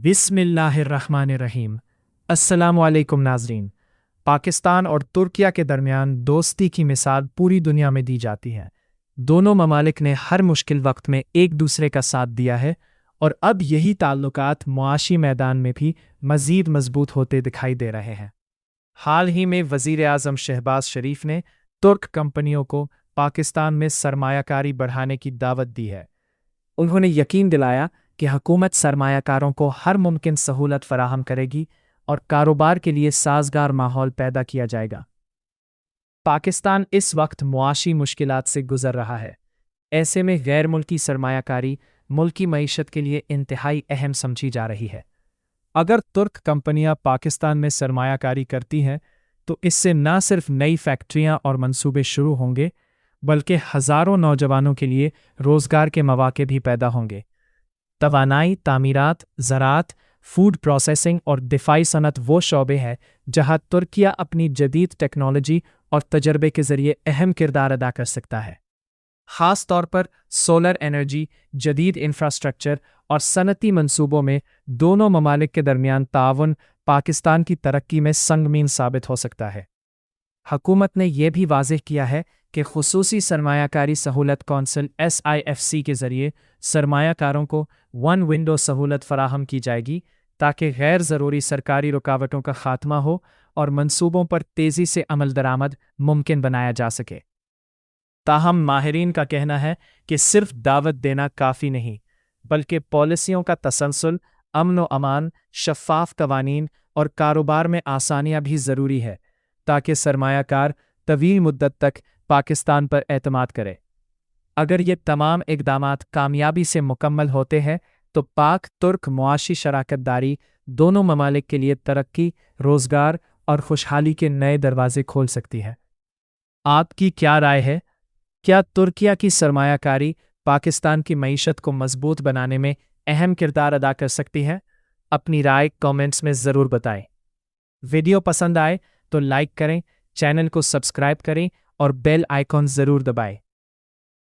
बिस्मिल्लाहिर्रहमानिर्रहीम। अस्सलामु अलैकुम नाज़रीन। पाकिस्तान और तुर्किया के दरमियान दोस्ती की मिसाल पूरी दुनिया में दी जाती है। दोनों ममालिक ने हर मुश्किल वक्त में एक दूसरे का साथ दिया है और अब यही ताल्लुकात मुआशी मैदान में भी मज़ीद मजबूत होते दिखाई दे रहे हैं। हाल ही में वज़ीर आज़म शहबाज शरीफ ने तुर्क कंपनियों को पाकिस्तान में सरमायाकारी बढ़ाने की दावत दी है। उन्होंने यकीन दिलाया कि हुकूमत सरमायाकारों को हर मुमकिन सहूलत फराहम करेगी और कारोबार के लिए साजगार माहौल पैदा किया जाएगा। पाकिस्तान इस वक्त मुआशी मुश्किलात से गुजर रहा है। ऐसे में गैर मुल्की सरमायाकारी मुल्की मईशत के लिए इंतहाई अहम समझी जा रही है। अगर तुर्क कंपनियां पाकिस्तान में सरमायाकारी करती हैं तो इससे न सिर्फ नई फैक्ट्रियां और मंसूबे शुरू होंगे बल्कि हज़ारों नौजवानों के लिए रोज़गार के मौके भी पैदा होंगे। तवानाई, तामीरात, ज़राअत, फूड प्रोसेसिंग और दिफाई सनत वो शोबे हैं जहां तुर्किया अपनी जदीद टेक्नोलॉजी और तजर्बे के ज़रिए अहम किरदार अदा कर सकता है। ख़ास तौर पर सोलर एनर्जी, जदीद इंफ्रास्ट्रक्चर और सनती मंसूबों में दोनों ममालिक के दरमियान ताउन पाकिस्तान की तरक्की में संगमीन साबित हो सकता है। हुकूमत ने यह भी वाज़ेह किया है कि खुसूसी सरमायाकारी सहूलत कौंसिल SIFC के ज़रिए सरमायाकारों को वन विंडो सहूलत फराहम की जाएगी ताकि गैर ज़रूरी सरकारी रुकावटों का खात्मा हो और मंसूबों पर तेज़ी से अमल दरामद मुमकिन बनाया जा सके। ताहम माहिरीन का कहना है कि सिर्फ दावत देना काफ़ी नहीं बल्कि पॉलिसियों का तसलसल, अमन व अमान, शफ़ाफ़ कवानीन और कारोबार में आसानियाँ भी ज़रूरी है ताकि सरमायाकार तवील मुद्दत तक पाकिस्तान पर एतमाद करे। अगर ये तमाम इक़दामात कामयाबी से मुकम्मल होते हैं तो पाक तुर्क मुआशी शराकतदारी दोनों ममालिक के लिए तरक्की, रोज़गार और खुशहाली के नए दरवाजे खोल सकती है। आपकी क्या राय है? क्या तुर्किया की सरमायाकारी पाकिस्तान की मईशत को मजबूत बनाने में अहम किरदार अदा कर सकती है? अपनी राय कमेंट्स में ज़रूर बताएं। वीडियो पसंद आए तो लाइक करें, चैनल को सब्सक्राइब करें और बेल आइकॉन ज़रूर दबाएं।